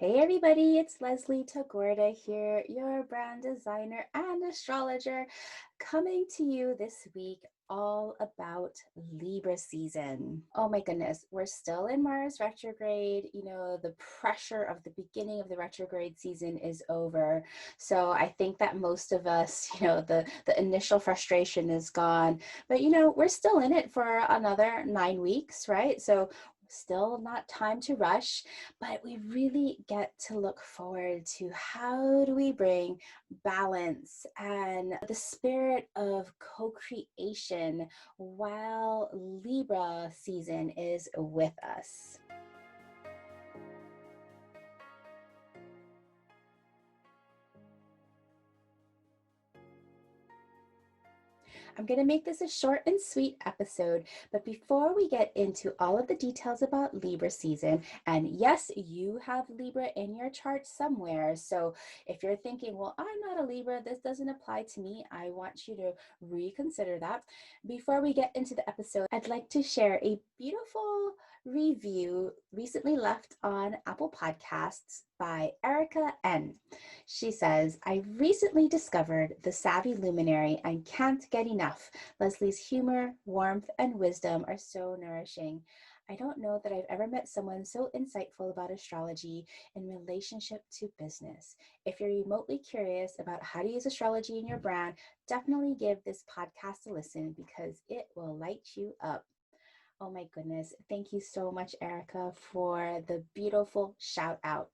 Hey everybody, it's Leslie Tagorda here, your brand designer and astrologer, coming to you this week all about Libra season. Oh my goodness, we're still in Mars retrograde. The pressure of the beginning of the retrograde season is over. So I think that most of us, the initial frustration is gone, but we're still in it for another 9 weeks, right? So still not time to rush, but we really get to look forward to how do we bring balance and the spirit of co-creation while Libra season is with us. I'm going to make this a short and sweet episode, but before we get into all of the details about Libra season, and yes, you have Libra in your chart somewhere, so if you're thinking, well, I'm not a Libra, this doesn't apply to me, I want you to reconsider that. Before we get into the episode, I'd like to share a beautiful review recently left on Apple Podcasts by Erica N. She says, I recently discovered the Savvy Luminary and can't get enough. Leslie's humor, warmth, and wisdom are so nourishing. I don't know that I've ever met someone so insightful about astrology in relationship to business. If you're remotely curious about how to use astrology in your brand, definitely give this podcast a listen because it will light you up. Oh my goodness. Thank you so much, Erica, for the beautiful shout out.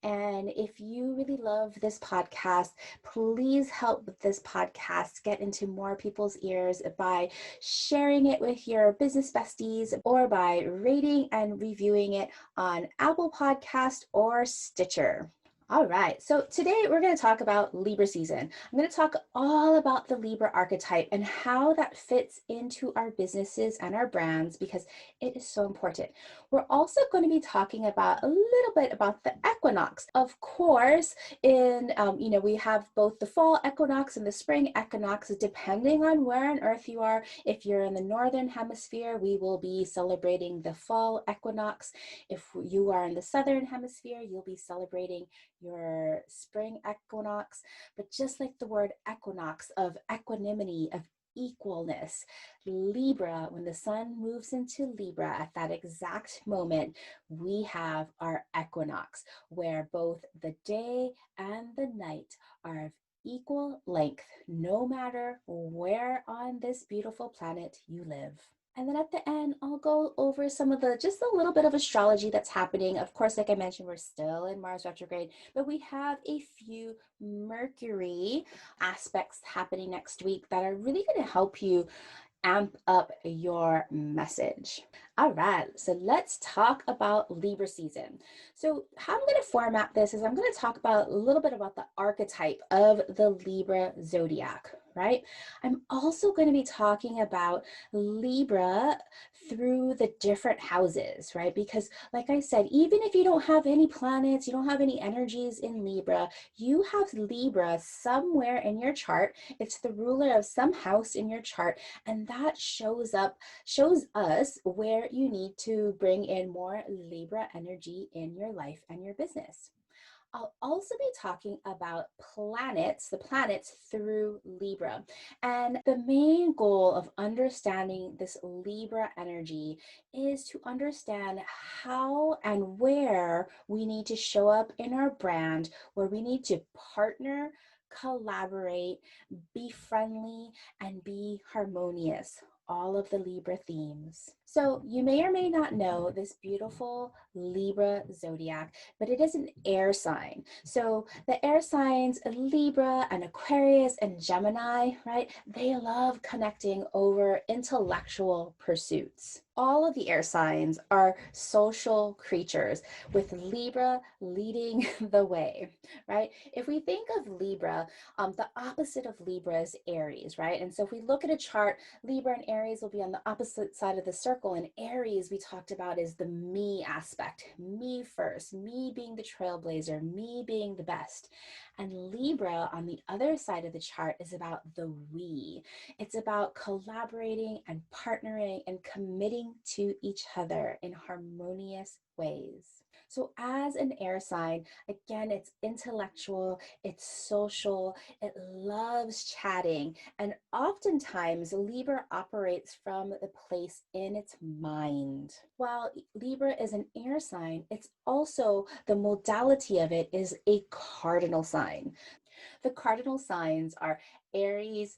And if you really love this podcast, please help this podcast get into more people's ears by sharing it with your business besties or by rating and reviewing it on Apple Podcast or Stitcher. All right, so today we're going to talk about Libra season. I'm going to talk all about the Libra archetype and how that fits into our businesses and our brands because it is so important. We're also going to be talking about a little bit about the equinox. Of course, we have both the fall equinox and the spring equinox, depending on where on Earth you are. If you're in the northern hemisphere, we will be celebrating the fall equinox. If you are in the southern hemisphere, you'll be celebrating your spring equinox. But just like the word equinox of equanimity, of equalness, Libra, when the sun moves into Libra at that exact moment, we have our equinox where both the day and the night are of equal length, no matter where on this beautiful planet you live. And then at the end, I'll go over just a little bit of astrology that's happening. Of course, like I mentioned, we're still in Mars retrograde, but we have a few Mercury aspects happening next week that are really going to help you amp up your message. All right, so let's talk about Libra season. So how I'm going to format this is I'm going to talk about a little bit about the archetype of the Libra zodiac, right? I'm also going to be talking about Libra through the different houses, right? Because like I said, even if you don't have any planets, you don't have any energies in Libra, you have Libra somewhere in your chart. It's the ruler of some house in your chart, and that shows us where you need to bring in more Libra energy in your life and your business. I'll also be talking about the planets through Libra. And the main goal of understanding this Libra energy is to understand how and where we need to show up in our brand, where we need to partner, collaborate, be friendly, and be harmonious. All of the Libra themes. So you may or may not know this beautiful Libra zodiac, but it is an air sign. So the air signs, Libra and Aquarius and Gemini, right? They love connecting over intellectual pursuits. All of the air signs are social creatures with Libra leading the way, right? If we think of Libra, the opposite of Libra is Aries, right? And so if we look at a chart, Libra and Aries will be on the opposite side of the circle. And Aries, we talked about, is the me aspect, me first, me being the trailblazer, me being the best. And Libra on the other side of the chart is about the we. It's about collaborating and partnering and committing relating to each other in harmonious ways. So as an air sign, again, it's intellectual, it's social, it loves chatting, and oftentimes Libra operates from the place in its mind. While Libra is an air sign, it's also the modality of it is a cardinal sign. The cardinal signs are Aries,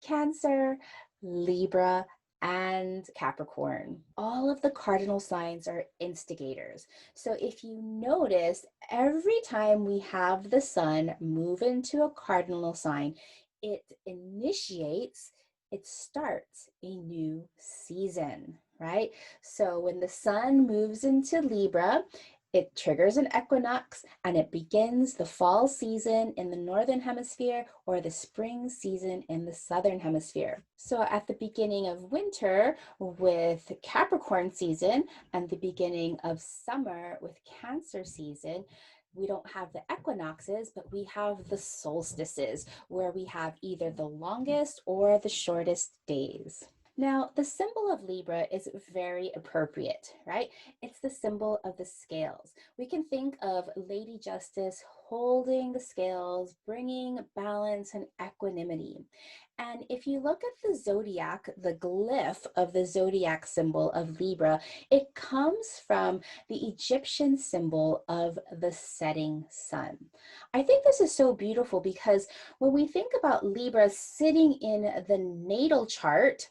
Cancer, Libra, and Capricorn. All of the cardinal signs are instigators. So if you notice, every time we have the sun move into a cardinal sign, it initiates, it starts a new season, right? So when the sun moves into Libra, it triggers an equinox and it begins the fall season in the northern hemisphere or the spring season in the southern hemisphere. So at the beginning of winter with Capricorn season and the beginning of summer with Cancer season, we don't have the equinoxes, but we have the solstices where we have either the longest or the shortest days. Now, the symbol of Libra is very appropriate, right? It's the symbol of the scales. We can think of Lady Justice holding the scales, bringing balance and equanimity. And if you look at the zodiac, the glyph of the zodiac symbol of Libra, it comes from the Egyptian symbol of the setting sun. I think this is so beautiful because when we think about Libra sitting in the natal chart,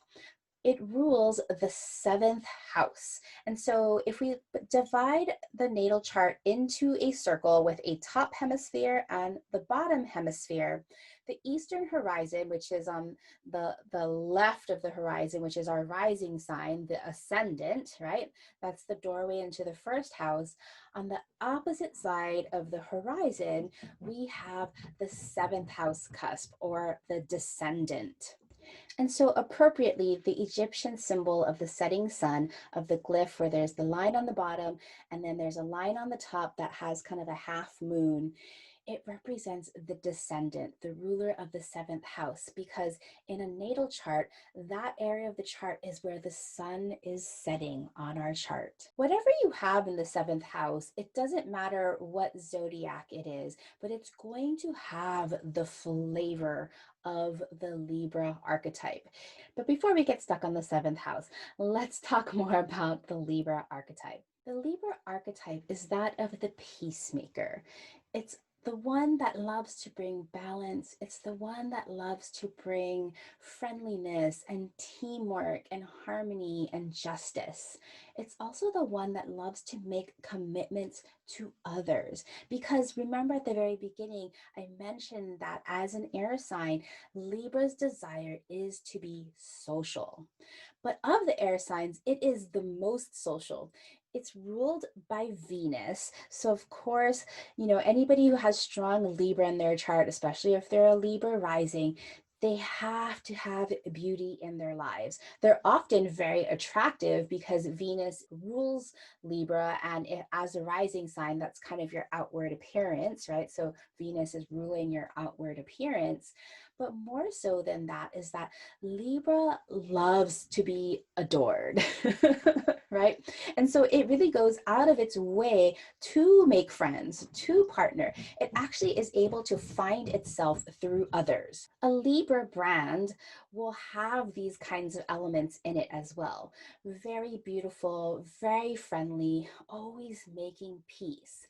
it rules the seventh house. And so if we divide the natal chart into a circle with a top hemisphere and the bottom hemisphere, the eastern horizon, which is on the left of the horizon, which is our rising sign, the ascendant, right? That's the doorway into the first house. On the opposite side of the horizon, we have the seventh house cusp or the descendant. And so appropriately, the Egyptian symbol of the setting sun, of the glyph where there's the line on the bottom and then there's a line on the top that has kind of a half moon, it represents the descendant, the ruler of the seventh house, because in a natal chart, that area of the chart is where the sun is setting on our chart. Whatever you have in the seventh house, it doesn't matter what zodiac it is, but it's going to have the flavor of the Libra archetype. But before we get stuck on the seventh house, let's talk more about the Libra archetype. The Libra archetype is that of the peacemaker. It's the one that loves to bring balance. It's the one that loves to bring friendliness and teamwork and harmony and justice. It's also the one that loves to make commitments to others. Because remember at the very beginning, I mentioned that as an air sign, Libra's desire is to be social. But of the air signs, it is the most social. It's ruled by Venus. So of course, anybody who has strong Libra in their chart, especially if they're a Libra rising, they have to have beauty in their lives. They're often very attractive because Venus rules Libra, and as a rising sign, that's kind of your outward appearance, right? So Venus is ruling your outward appearance. But more so than that is that Libra loves to be adored, right? And so it really goes out of its way to make friends, to partner. It actually is able to find itself through others. A Libra brand will have these kinds of elements in it as well. Very beautiful, very friendly, always making peace.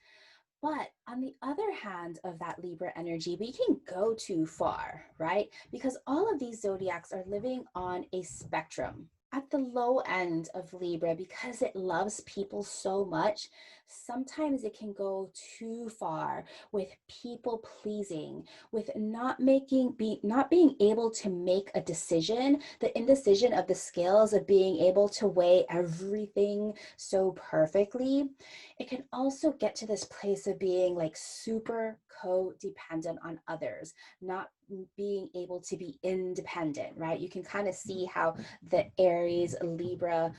But on the other hand of that Libra energy, we can go too far, right? Because all of these zodiacs are living on a spectrum. At the low end of Libra, because it loves people so much, sometimes it can go too far with people pleasing, with not being able to make a decision, the indecision of the scales of being able to weigh everything so perfectly. It can also get to this place of being like super codependent on others, not being able to be independent, right? You can kind of see how the Aries Libra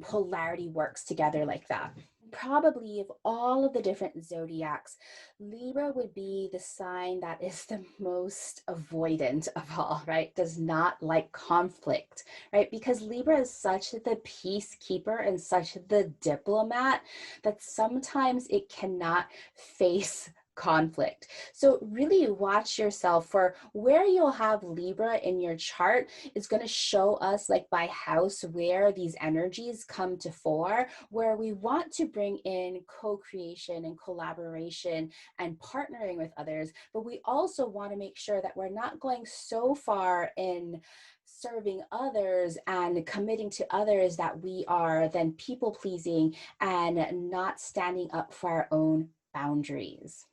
polarity works together like that. Probably of all of the different zodiacs, Libra would be the sign that is the most avoidant of all, right? Does not like conflict, right? Because Libra is such the peacekeeper and such the diplomat that sometimes it cannot face conflict. So really watch yourself for where you'll have Libra in your chart. Is going to show us like by house where these energies come to fore, where we want to bring in co-creation and collaboration and partnering with others, but we also want to make sure that we're not going so far in serving others and committing to others that we are then people pleasing and not standing up for our own boundaries.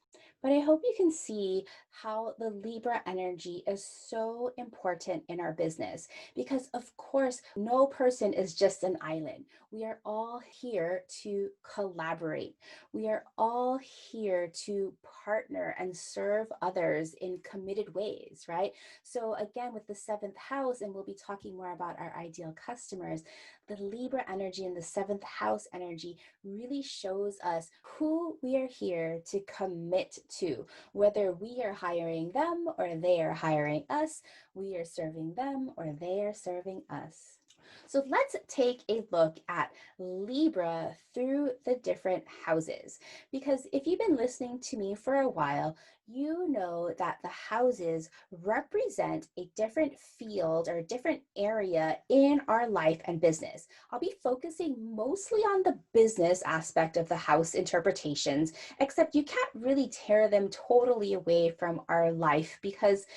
But I hope you can see how the Libra energy is so important in our business because, of course, no person is just an island. We are all here to collaborate. We are all here to partner and serve others in committed ways, right? So, again, with the seventh house, and we'll be talking more about our ideal customers, the Libra energy and the seventh house energy really shows us who we are here to commit to, whether we are hiring them or they are hiring us, we are serving them or they are serving us. So let's take a look at Libra through the different houses. Because if you've been listening to me for a while, you know that the houses represent a different field or a different area in our life and business. I'll be focusing mostly on the business aspect of the house interpretations, except you can't really tear them totally away from our life because,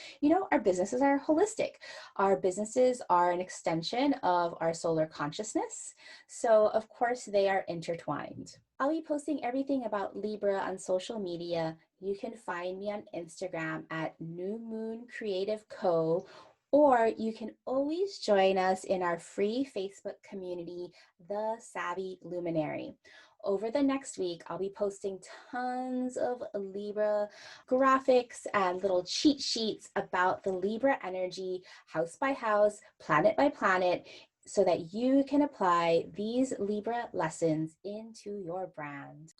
our businesses are holistic. Our businesses are an extension of our solar consciousness. So, of course, they are intertwined. I'll be posting everything about Libra on social media. You can find me on Instagram at New Moon Creative Co. Or you can always join us in our free Facebook community, The Savvy Luminary. Over the next week, I'll be posting tons of Libra graphics and little cheat sheets about the Libra energy, house by house, planet by planet, so that you can apply these Libra lessons into your brand.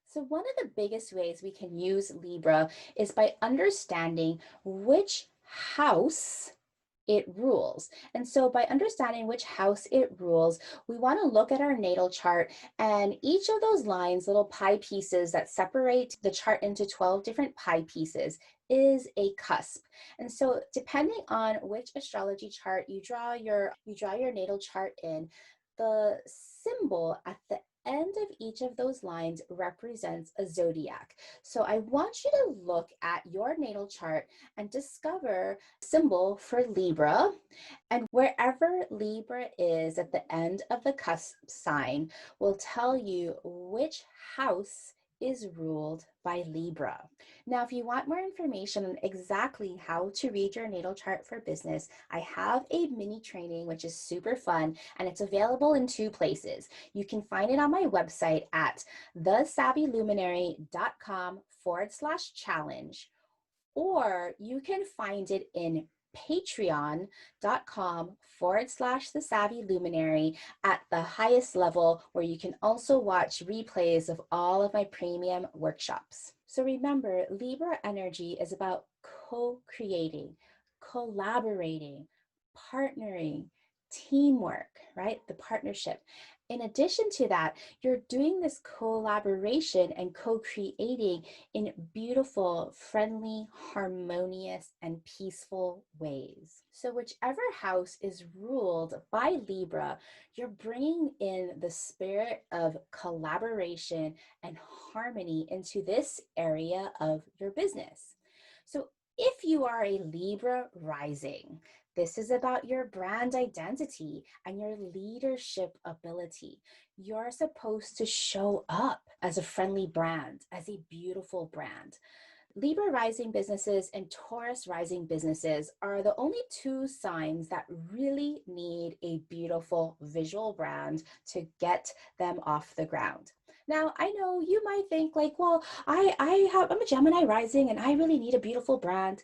So one of the biggest ways we can use Libra is by understanding which house it rules. And so by understanding which house it rules, we want to look at our natal chart, and each of those lines, little pie pieces that separate the chart into 12 different pie pieces, is a cusp. And so depending on which astrology chart you draw your natal chart in, the symbol at the end of each of those lines represents a zodiac. So I want you to look at your natal chart and discover symbol for Libra, and wherever Libra is at the end of the cusp sign will tell you which house is ruled by Libra. Now, if you want more information on exactly how to read your natal chart for business, I have a mini training which is super fun, and it's available in two places. You can find it on my website at thesavvyluminary.com/challenge, or you can find it in patreon.com/the Savvy Luminary at the highest level, where you can also watch replays of all of my premium workshops. So remember, Libra energy is about co-creating, collaborating, partnering, teamwork, right? The partnership. In addition to that, you're doing this collaboration and co-creating in beautiful, friendly, harmonious, and peaceful ways. So whichever house is ruled by Libra, you're bringing in the spirit of collaboration and harmony into this area of your business. So if you are a Libra rising, this is about your brand identity and your leadership ability. You're supposed to show up as a friendly brand, as a beautiful brand. Libra rising businesses and Taurus rising businesses are the only two signs that really need a beautiful visual brand to get them off the ground. Now, I know you might think like, well, I'm a Gemini rising and I really need a beautiful brand.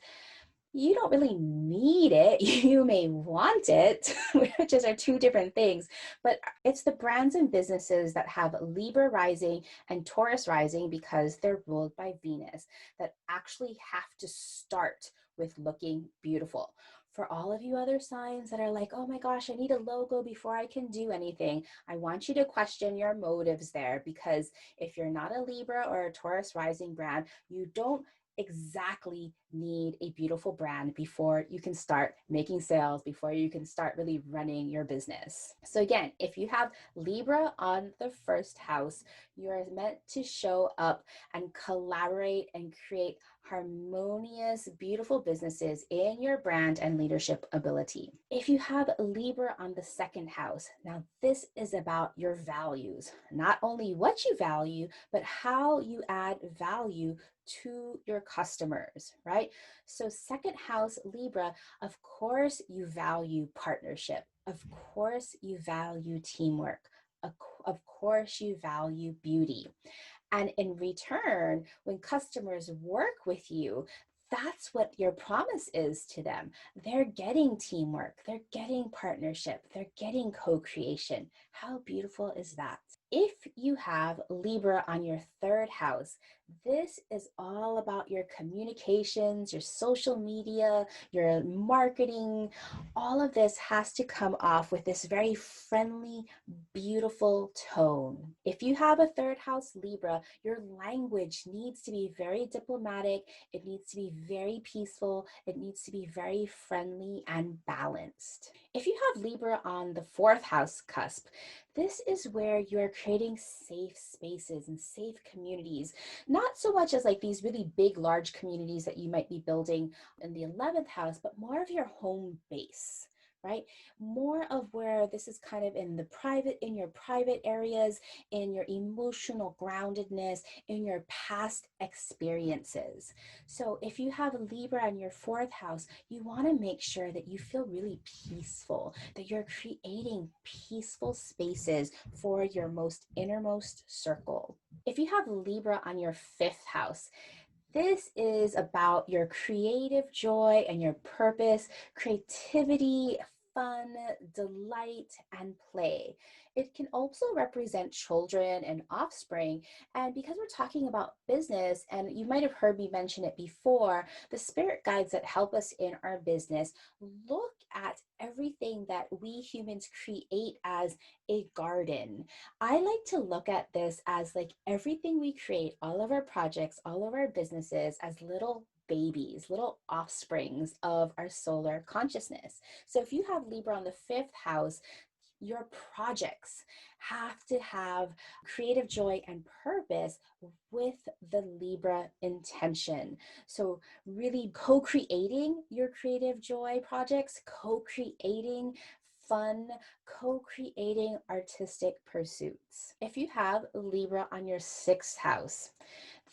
You don't really need it. You may want it, which are two different things, but it's the brands and businesses that have Libra rising and Taurus rising because they're ruled by Venus that actually have to start with looking beautiful. For all of you other signs that are like, oh my gosh, I need a logo before I can do anything, I want you to question your motives there, because if you're not a Libra or a Taurus rising brand, you don't exactly need a beautiful brand before you can start making sales, before you can start really running your business. So again, if you have Libra on the first house, you are meant to show up and collaborate and create harmonious, beautiful businesses in your brand and leadership ability. If you have Libra on the second house, now this is about your values, not only what you value, but how you add value to your customers, right? So second house Libra, of course you value partnership. Of course you value teamwork. Of course you value beauty. And in return, when customers work with you, that's what your promise is to them. They're getting teamwork, they're getting partnership, they're getting co-creation. How beautiful is that? If you have Libra on your third house, this is all about your communications, your social media, your marketing. All of this has to come off with this very friendly, beautiful tone. If you have a third house Libra, your language needs to be very diplomatic. It needs to be very peaceful. It needs to be very friendly and balanced. If you have Libra on the fourth house cusp, this is where you're creating safe spaces and safe communities, not so much as like these really big, large communities that you might be building in the 11th house, but more of your home base, right? More of where this is kind of in your private areas, in your emotional groundedness, in your past experiences. So if you have Libra in your fourth house, you want to make sure that you feel really peaceful, that you're creating peaceful spaces for your most innermost circle. If you have Libra on your fifth house, this is about your creative joy and your purpose, creativity, fun, delight, and play. It can also represent children and offspring. And because we're talking about business, and you might have heard me mention it before, the spirit guides that help us in our business look at everything that we humans create as a garden. I like to look at this as like everything we create, all of our projects, all of our businesses, as little babies, little offsprings of our solar consciousness. So if you have Libra on the fifth house, your projects have to have creative joy and purpose with the Libra intention. So really co-creating your creative joy projects, co-creating fun, co-creating artistic pursuits. If you have Libra on your sixth house,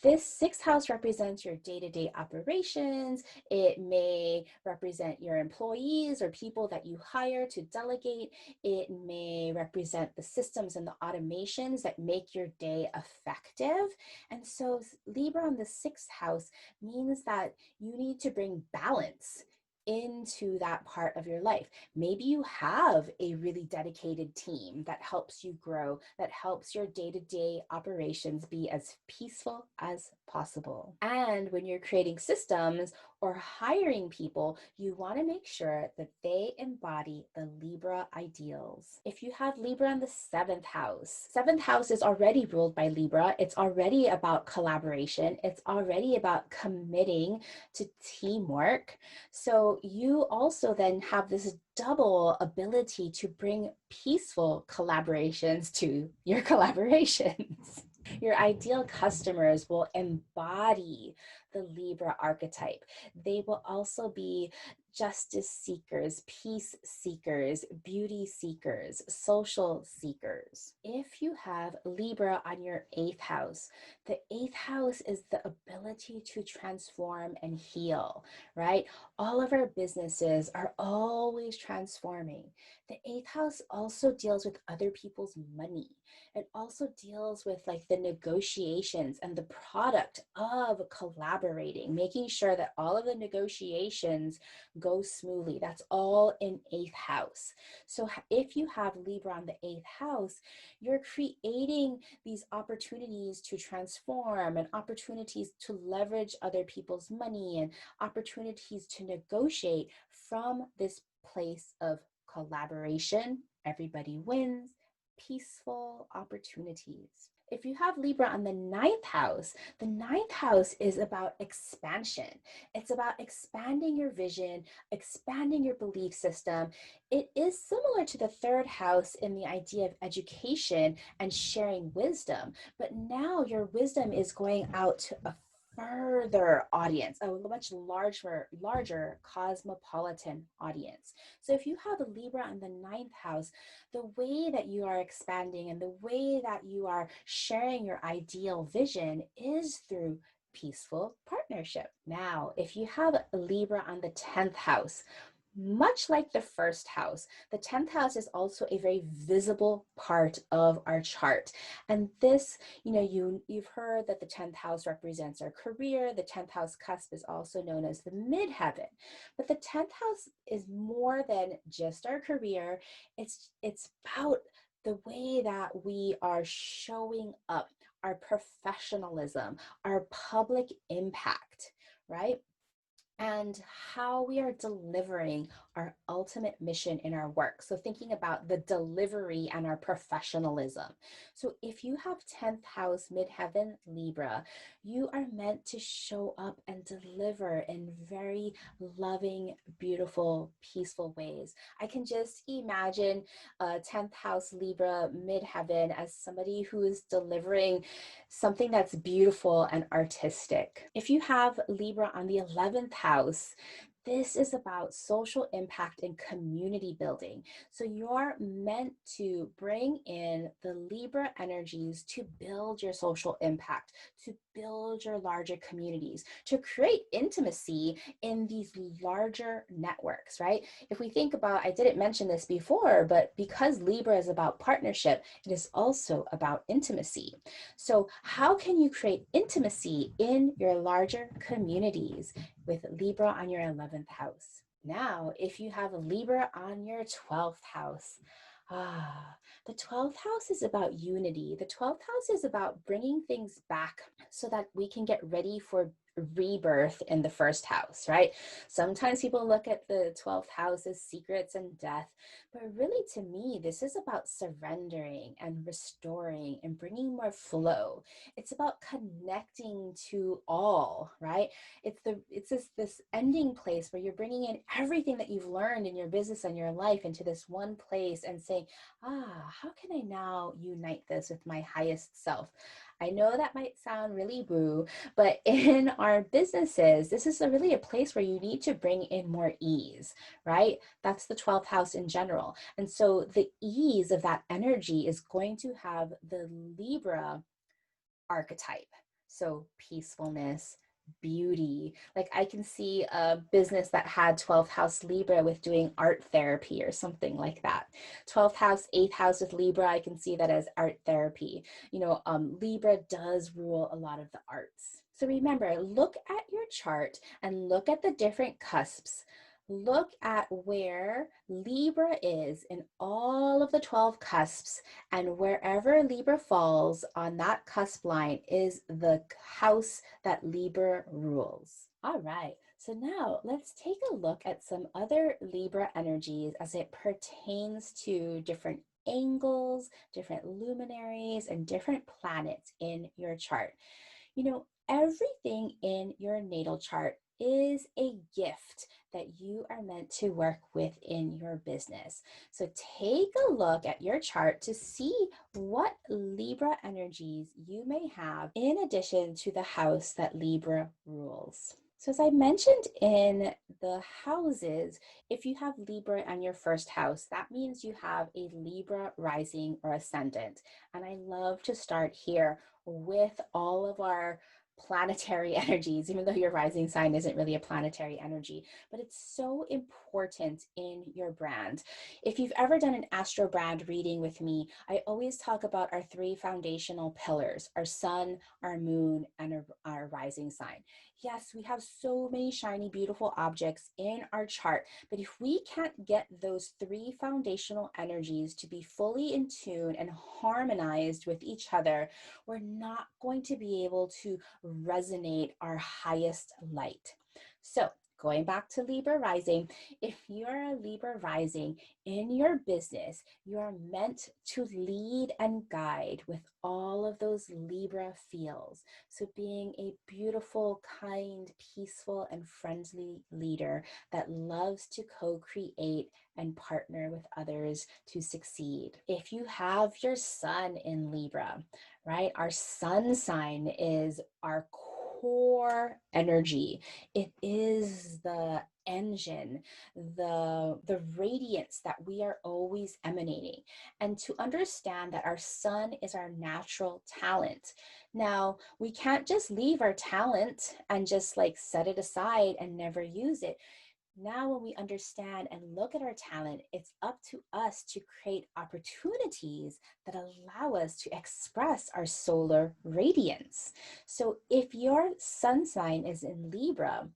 this sixth house represents your day-to-day operations. It may represent your employees or people that you hire to delegate. It may represent the systems and the automations that make your day effective. And so Libra on the sixth house means that you need to bring balance into that part of your life. Maybe you have a really dedicated team that helps you grow, that helps your day-to-day operations be as peaceful as possible. And when you're creating systems or hiring people, you want to make sure that they embody the Libra ideals. If you have Libra in the seventh house is already ruled by Libra. It's already about collaboration. It's already about committing to teamwork. So you also then have this double ability to bring peaceful collaborations to your collaborations. Your ideal customers will embody the Libra archetype. They will also be justice seekers, peace seekers, beauty seekers, social seekers. If you have Libra on your eighth house, the eighth house is the ability to transform and heal, right? All of our businesses are always transforming. The eighth house also deals with other people's money. It also deals with like the negotiations and the product of collaborating, making sure that all of the negotiations go smoothly. That's all in eighth house. So if you have Libra on the eighth house, you're creating these opportunities to transform and opportunities to leverage other people's money and opportunities to negotiate from this place of collaboration, everybody wins, peaceful opportunities. If you have Libra on the ninth house is about expansion. It's about expanding your vision, expanding your belief system. It is similar to the third house in the idea of education and sharing wisdom, but now your wisdom is going out to a further audience, a much larger cosmopolitan audience. So if you have a Libra in the ninth house, the way that you are expanding and the way that you are sharing your ideal vision is through peaceful partnership. Now, if you have a Libra on the 10th house, much like the first house, the 10th house is also a very visible part of our chart. And this, you've heard that the 10th house represents our career. The 10th house cusp is also known as the midheaven. But the 10th house is more than just our career. It's about the way that we are showing up, our professionalism, our public impact, right? And how we are delivering our ultimate mission in our work. So thinking about the delivery and our professionalism. So if you have 10th house midheaven Libra, you are meant to show up and deliver in very loving, beautiful, peaceful ways. I can just imagine 10th house Libra midheaven as somebody who is delivering something that's beautiful and artistic. If you have Libra on the 11th house, this is about social impact and community building. So you're meant to bring in the Libra energies to build your social impact, to build your larger communities, to create intimacy in these larger networks, right? If we think about, I didn't mention this before, but because Libra is about partnership, it is also about intimacy. So how can you create intimacy in your larger communities with Libra on your 11th house? Now, if you have a Libra on your 12th house, the 12th house is about unity. The 12th house is about bringing things back so that we can get ready for rebirth in the first house, right? Sometimes people look at the 12th house as secrets and death, but really to me, this is about surrendering and restoring and bringing more flow. It's about connecting to all, right? It's this ending place where you're bringing in everything that you've learned in your business and your life into this one place and saying, how can I now unite this with my highest self? I know that might sound really woo, but in our businesses, this is really a place where you need to bring in more ease, right? That's the 12th house in general. And so the ease of that energy is going to have the Libra archetype. So peacefulness, beauty. Like I can see a business that had 12th house Libra with doing art therapy or something like that. 12th house, 8th house with Libra, I can see that as art therapy. Libra does rule a lot of the arts. So remember, look at your chart and look at the different cusps. Look at where Libra is in all of the 12 cusps, and wherever Libra falls on that cusp line is the house that Libra rules. All right, so now let's take a look at some other Libra energies as it pertains to different angles, different luminaries, and different planets in your chart. Everything in your natal chart is a gift that you are meant to work with in your business. So take a look at your chart to see what Libra energies you may have in addition to the house that Libra rules. So as I mentioned in the houses, if you have Libra on your first house, that means you have a Libra rising or ascendant. And I love to start here with all of our planetary energies, even though your rising sign isn't really a planetary energy, but it's so important in your brand. If you've ever done an astro brand reading with me, I always talk about our three foundational pillars: our sun, our moon, and our rising sign. Yes, we have so many shiny, beautiful objects in our chart, but if we can't get those three foundational energies to be fully in tune and harmonized with each other, we're not going to be able to resonate our highest light. So, going back to Libra rising, if you're a Libra rising in your business, you are meant to lead and guide with all of those Libra feels. So being a beautiful, kind, peaceful, and friendly leader that loves to co-create and partner with others to succeed. If you have your sun in Libra, right? Our sun sign is our core energy. It is the engine, the radiance that we are always emanating. And to understand that our sun is our natural talent. Now, we can't just leave our talent and just like set it aside and never use it. Now, when we understand and look at our talent, it's up to us to create opportunities that allow us to express our solar radiance. So if your sun sign is in Libra,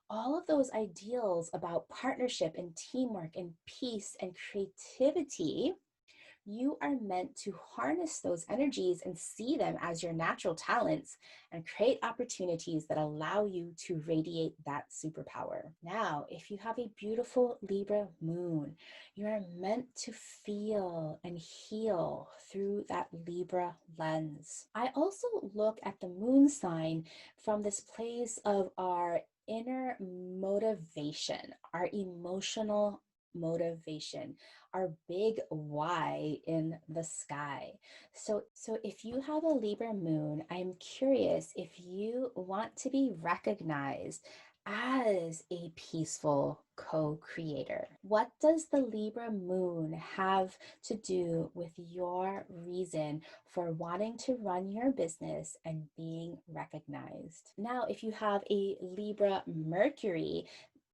all of those ideals about partnership and teamwork and peace and creativity, you are meant to harness those energies and see them as your natural talents and create opportunities that allow you to radiate that superpower. Now, if you have a beautiful Libra moon, you are meant to feel and heal through that Libra lens. I also look at the moon sign from this place of our inner motivation, our emotional motivation, our big why in the sky. So if you have a Libra moon, I'm curious if you want to be recognized as a peaceful co-creator. What does the Libra moon have to do with your reason for wanting to run your business and being recognized? Now, if you have a Libra Mercury,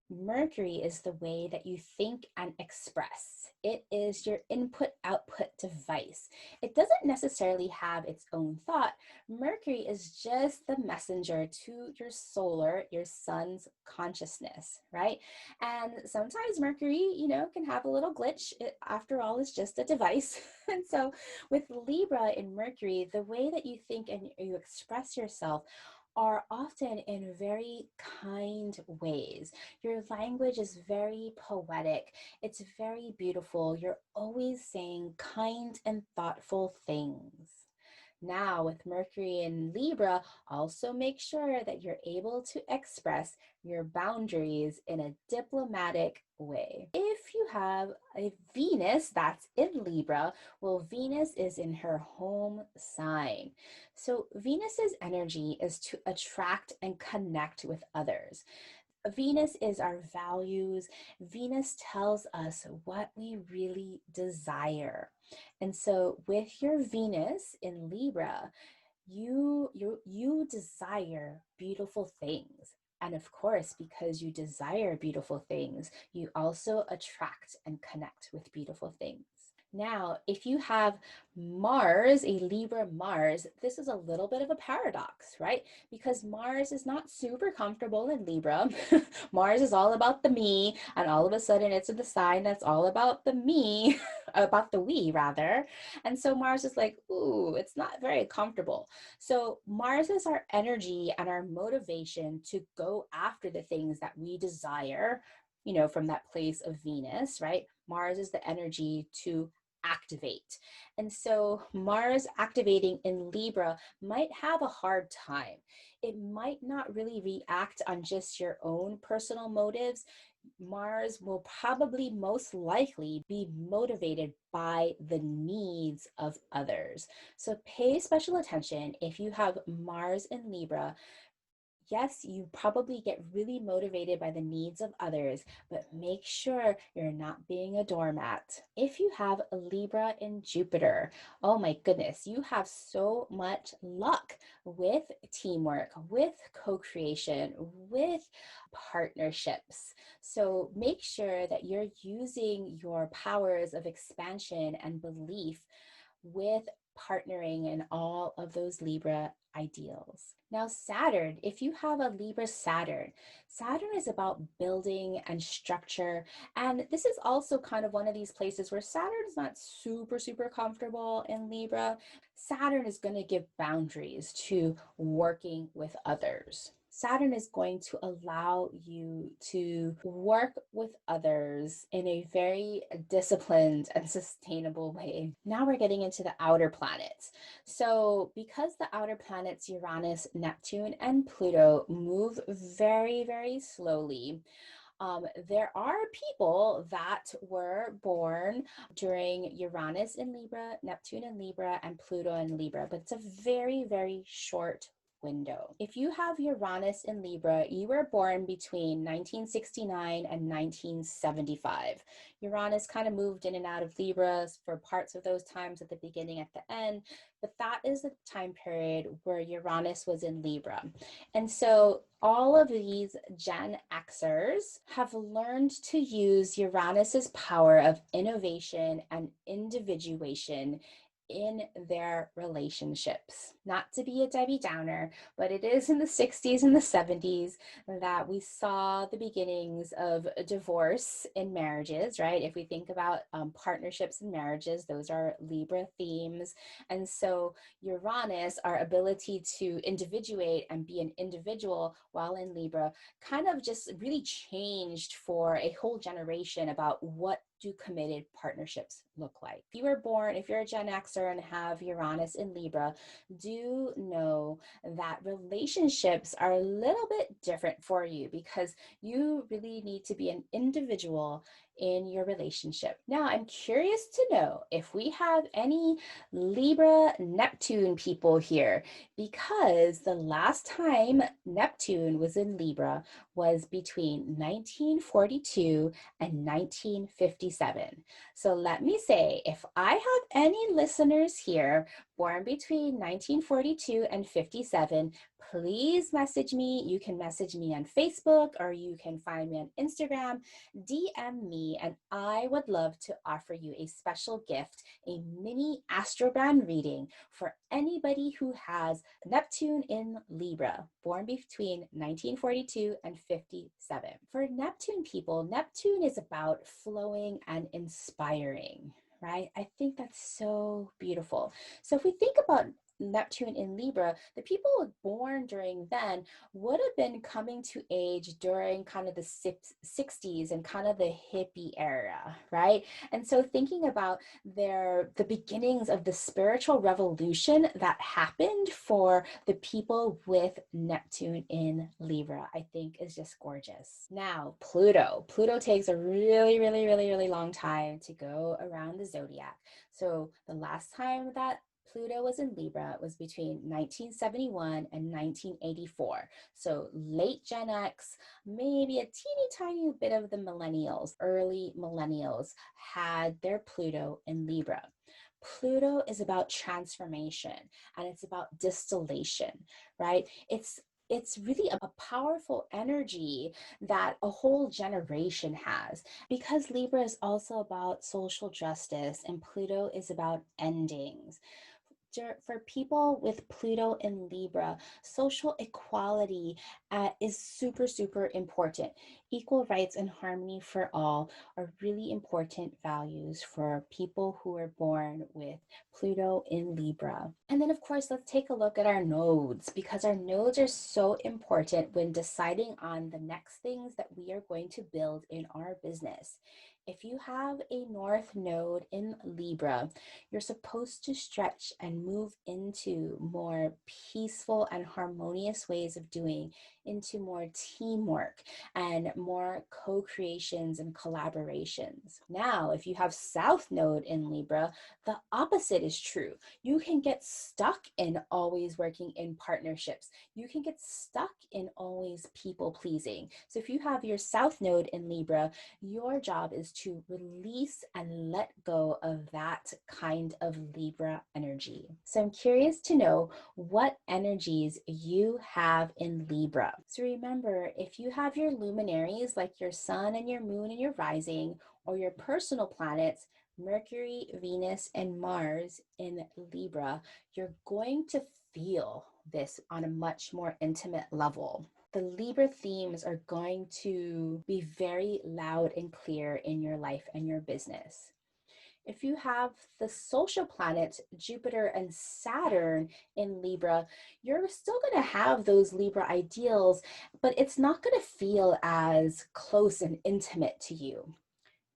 Mercury is the way that you think and express. It is your input-output device. It doesn't necessarily have its own thought. Mercury is just the messenger to your sun's consciousness, right? And sometimes Mercury, can have a little glitch. It, after all, is just a device. And so with Libra and Mercury, the way that you think and you express yourself are often in very kind ways. Your language is very poetic. It's very beautiful. You're always saying kind and thoughtful things. Now, with Mercury in Libra, also make sure that you're able to express your boundaries in a diplomatic way. If you have a Venus that's in Libra, well, Venus is in her home sign. So Venus's energy is to attract and connect with others. Venus is our values. Venus tells us what we really desire. And so with your Venus in Libra, you desire beautiful things. And of course, because you desire beautiful things, you also attract and connect with beautiful things. Now, if you have Mars, a Libra Mars, this is a little bit of a paradox, right? Because Mars is not super comfortable in Libra. Mars is all about the me, and all of a sudden it's in the sign that's all about the me, about the we rather. And so Mars is like, ooh, it's not very comfortable. So Mars is our energy and our motivation to go after the things that we desire, from that place of Venus, right? Mars is the energy to activate. And so Mars activating in Libra might have a hard time. It might not really react on just your own personal motives. Mars will probably most likely be motivated by the needs of others. So pay special attention if you have Mars in Libra. Yes, you probably get really motivated by the needs of others, but make sure you're not being a doormat. If you have a Libra in Jupiter, oh my goodness, you have so much luck with teamwork, with co-creation, with partnerships. So make sure that you're using your powers of expansion and belief with partnering in all of those Libra ideals. Now, Saturn, if you have a Libra Saturn, Saturn is about building and structure. And this is also kind of one of these places where Saturn's not super comfortable in Libra. Saturn is going to give boundaries to working with others. Saturn is going to allow you to work with others in a very disciplined and sustainable way. Now we're getting into the outer planets. So, because the outer planets, Uranus, Neptune, and Pluto, move very slowly, there are people that were born during Uranus in Libra, Neptune in Libra, and Pluto in Libra, but it's a very short window. If you have Uranus in Libra, you were born between 1969 and 1975. Uranus kind of moved in and out of Libra for parts of those times at the beginning, at the end, but that is the time period where Uranus was in Libra. And so all of these Gen Xers have learned to use Uranus's power of innovation and individuation in their relationships. Not to be a Debbie Downer, but it is in the 60s and the 70s that we saw the beginnings of divorce in marriages, right? If we think about partnerships and marriages, those are Libra themes. And so Uranus, our ability to individuate and be an individual while in Libra, kind of just really changed for a whole generation about what do committed partnerships look like. If you're a Gen Xer and have Uranus in Libra, do know that relationships are a little bit different for you because you really need to be an individual in your relationship. Now, I'm curious to know if we have any Libra Neptune people here, because the last time Neptune was in Libra was between 1942 and 1957. So let me say, if I have any listeners here born between 1942 and 57, please message me. You can message me on Facebook or you can find me on Instagram, DM me, and I would love to offer you a special gift, a mini astrobrand reading for anybody who has Neptune in Libra, born between 1942 and 57. For Neptune people, Neptune is about flowing and inspiring, right? I think that's so beautiful. So if we think about Neptune in Libra, the people born during then would have been coming to age during kind of the 60s and kind of the hippie era, right? And so thinking about the beginnings of the spiritual revolution that happened for the people with Neptune in Libra, I think is just gorgeous. Now, Pluto. Pluto takes a really long time to go around the zodiac. So the last time that Pluto was in Libra was between 1971 and 1984. So late Gen X, maybe a teeny tiny bit of the millennials, early millennials had their Pluto in Libra. Pluto is about transformation and it's about distillation, right? It's really a powerful energy that a whole generation has, because Libra is also about social justice and Pluto is about endings. For people with Pluto in Libra, social equality is super important. Equal rights and harmony for all are really important values for people who are born with Pluto in Libra. And then, of course, let's take a look at our nodes, because our nodes are so important when deciding on the next things that we are going to build in our business. If you have a North node in Libra, you're supposed to stretch and move into more peaceful and harmonious ways of doing, into more teamwork and more co-creations and collaborations. Now, if you have South Node in Libra, the opposite is true. You can get stuck in always working in partnerships. You can get stuck in always people pleasing. So if you have your South Node in Libra, your job is to release and let go of that kind of Libra energy. So I'm curious to know what energies you have in Libra. So remember, if you have your luminaries like your sun and your moon and your rising, or your personal planets, Mercury, Venus, and Mars in Libra, you're going to feel this on a much more intimate level. The Libra themes are going to be very loud and clear in your life and your business. If you have the social planets, Jupiter and Saturn in Libra, you're still going to have those Libra ideals, but it's not going to feel as close and intimate to you.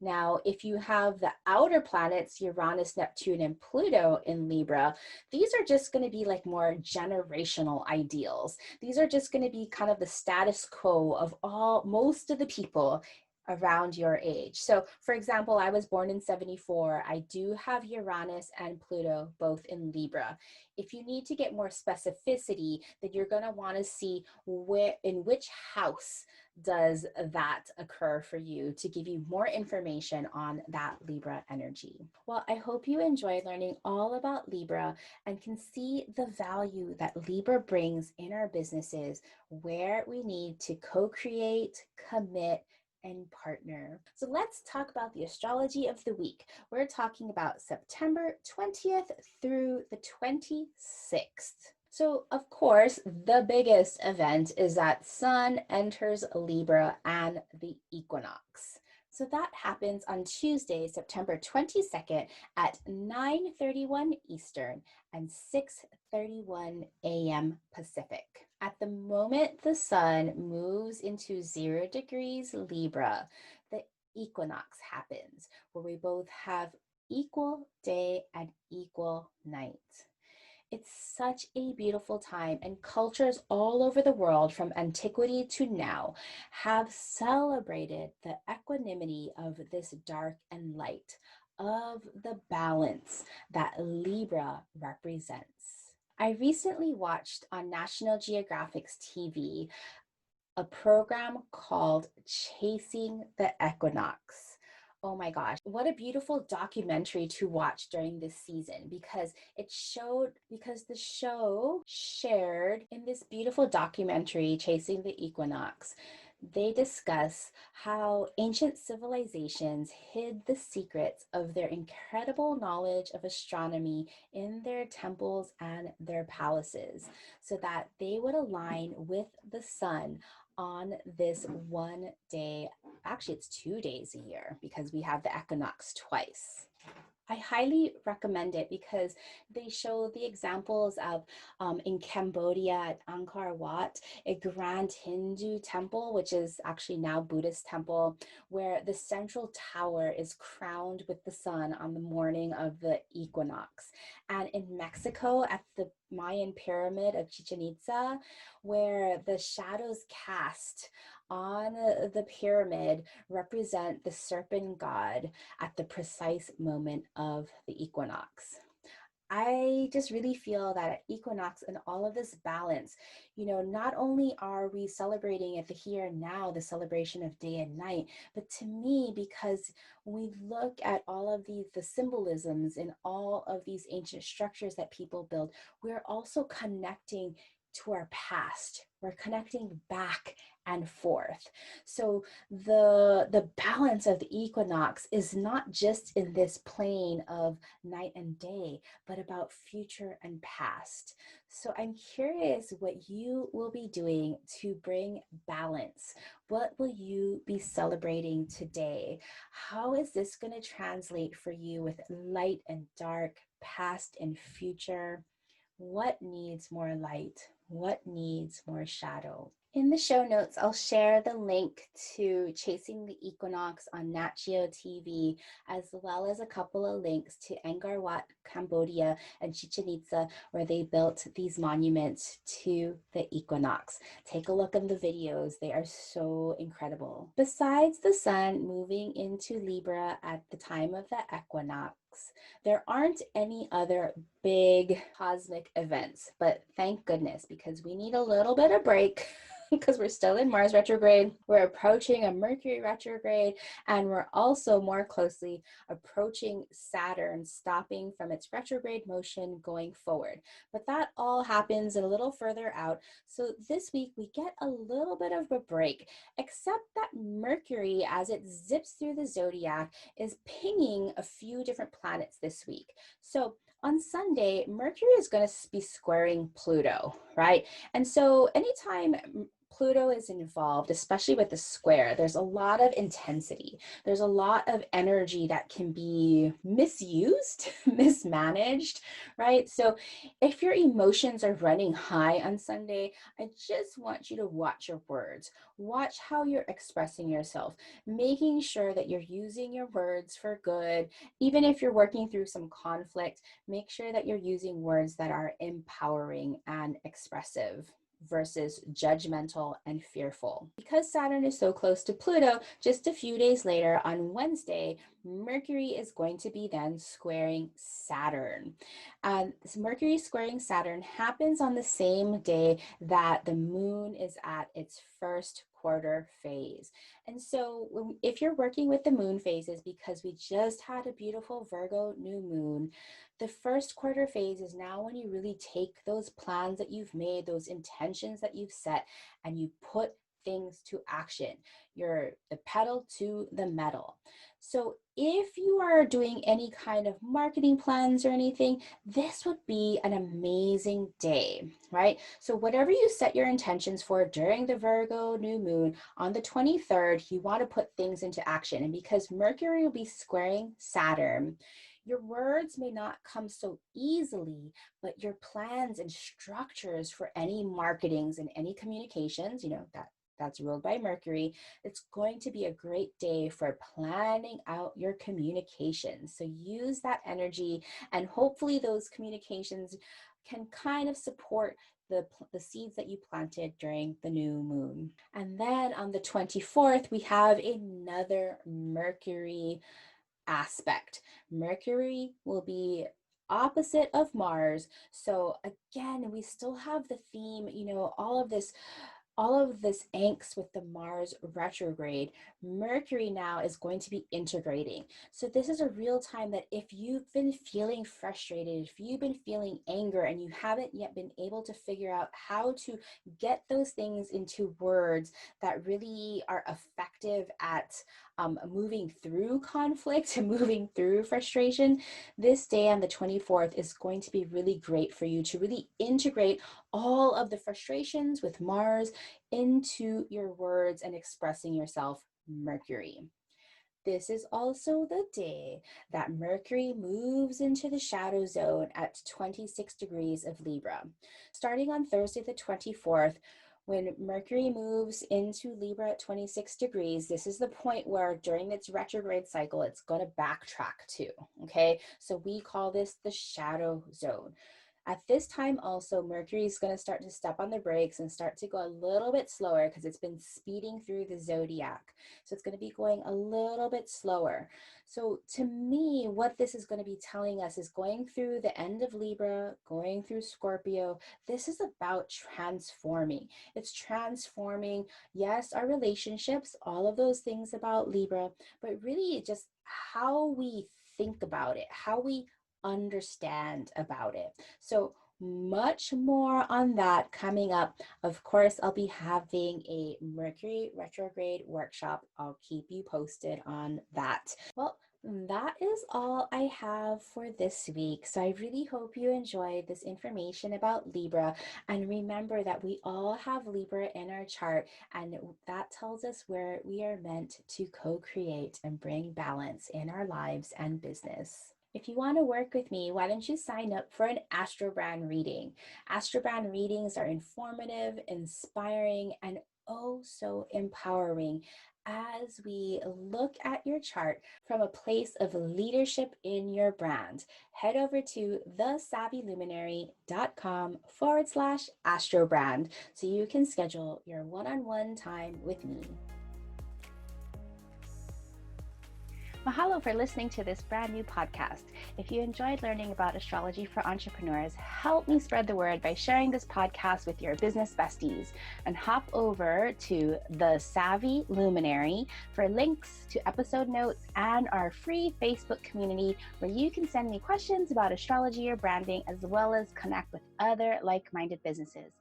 Now, if you have the outer planets, Uranus, Neptune, and Pluto in Libra, these are just going to be like more generational ideals. These are just going to be kind of the status quo of most of the people around your age. So for example, I was born in 74. I do have Uranus and Pluto both in Libra. If you need to get more specificity, then you're going to want to see in which house does that occur for you to give you more information on that Libra energy. Well, I hope you enjoyed learning all about Libra and can see the value that Libra brings in our businesses, where we need to co-create, commit, and partner. So let's talk about the astrology of the week. We're talking about September 20th through the 26th. So of course, the biggest event is that Sun enters Libra and the equinox. So that happens on Tuesday, September 22nd at 9:31 Eastern and 6:31 a.m. Pacific. At the moment the Sun moves into 0 degrees Libra, the equinox happens, where we both have equal day and equal night. It's such a beautiful time, and cultures all over the world from antiquity to now have celebrated the equanimity of this dark and light, of the balance that Libra represents. I recently watched on National Geographic's TV a program called Chasing the Equinox. Oh my gosh, what a beautiful documentary to watch during this season, because the show shared in this beautiful documentary, Chasing the Equinox, they discuss how ancient civilizations hid the secrets of their incredible knowledge of astronomy in their temples and their palaces, so that they would align with the sun on this one day. Actually, it's 2 days a year because we have the equinox twice. I highly recommend it because they show the examples of in Cambodia at Angkor Wat, a grand Hindu temple, which is actually now Buddhist temple, where the central tower is crowned with the sun on the morning of the equinox. And in Mexico at the Mayan pyramid of Chichen Itza, where the shadows cast on the pyramid represent the serpent god at the precise moment of the equinox. I just really feel that at equinox and all of this balance, not only are we celebrating at the here and now, the celebration of day and night, but to me, because we look at all of the symbolisms in all of these ancient structures that people build, we're also connecting to our past. We're connecting back and forth. So the balance of the equinox is not just in this plane of night and day, but about future and past. So I'm curious what you will be doing to bring balance. What will you be celebrating today? How is this going to translate for you with light and dark, past and future? What needs more light? What needs more shadow? In the show notes, I'll share the link to Chasing the Equinox on Nat Geo TV, as well as a couple of links to Angkor Wat, Cambodia, and Chichen Itza, where they built these monuments to the equinox. Take a look at the videos. They are so incredible. Besides the sun moving into Libra at the time of the equinox, there aren't any other big cosmic events, but thank goodness, because we need a little bit of break because we're still in Mars retrograde. We're approaching a Mercury retrograde, and we're also more closely approaching Saturn, stopping from its retrograde motion going forward. But that all happens a little further out. So this week we get a little bit of a break, except that Mercury, as it zips through the zodiac, is pinging a few different planets this week. So on Sunday, Mercury is going to be squaring Pluto, right? And so anytime Pluto is involved, especially with the square, there's a lot of intensity. There's a lot of energy that can be misused, mismanaged, right? So if your emotions are running high on Sunday, I just want you to watch your words. Watch how you're expressing yourself, making sure that you're using your words for good. Even if you're working through some conflict, make sure that you're using words that are empowering and expressive versus judgmental and fearful. Because Saturn is so close to Pluto, just a few days later on Wednesday, Mercury is going to be then squaring Saturn. Mercury squaring Saturn happens on the same day that the moon is at its first quarter phase. And so if you're working with the moon phases, because we just had a beautiful Virgo new moon, the first quarter phase is now when you really take those plans that you've made, those intentions that you've set, and you put things to action. You're the pedal to the metal. So if you are doing any kind of marketing plans or anything, this would be an amazing day, right? So whatever you set your intentions for during the Virgo new moon on the 23rd, you want to put things into action. And because Mercury will be squaring Saturn, your words may not come so easily, but your plans and structures for any marketings and any communications, that's ruled by Mercury, it's going to be a great day for planning out your communications. So use that energy, and hopefully those communications can kind of support the seeds that you planted during the new moon. And then on the 24th, we have another Mercury aspect. Mercury will be opposite of Mars. So again, we still have the theme, all of this angst with the Mars retrograde. Mercury now is going to be integrating. So this is a real time that if you've been feeling frustrated, if you've been feeling anger and you haven't yet been able to figure out how to get those things into words that really are effective at moving through conflict and moving through frustration, this day on the 24th is going to be really great for you to really integrate all of the frustrations with Mars into your words and expressing yourself, Mercury. This is also the day that Mercury moves into the shadow zone at 26 degrees of Libra. Starting on Thursday the 24th, when Mercury moves into Libra at 26 degrees, this is the point where during its retrograde cycle, it's going to backtrack to, okay? So we call this the shadow zone. At this time also, Mercury is going to start to step on the brakes and start to go a little bit slower because it's been speeding through the zodiac. So it's going to be going a little bit slower. So to me, what this is going to be telling us is going through the end of Libra, going through Scorpio, this is about transforming. It's transforming, yes, our relationships, all of those things about Libra, but really just how we think about it, how we understand about it. So much more on that coming up. Of course, I'll be having a Mercury retrograde workshop. I'll keep you posted on that. Well, that is all I have for this week. So I really hope you enjoyed this information about Libra. And remember that we all have Libra in our chart, and that tells us where we are meant to co-create and bring balance in our lives and business. If you want to work with me, why don't you sign up for an Astrobrand reading? Astrobrand readings are informative, inspiring, and oh so empowering as we look at your chart from a place of leadership in your brand. Head over to thesavvyluminary.com/astrobrand so you can schedule your one-on-one time with me. Mahalo for listening to this brand new podcast. If you enjoyed learning about astrology for entrepreneurs, help me spread the word by sharing this podcast with your business besties, and hop over to the Savvy Luminary for links to episode notes and our free Facebook community where you can send me questions about astrology or branding, as well as connect with other like-minded businesses.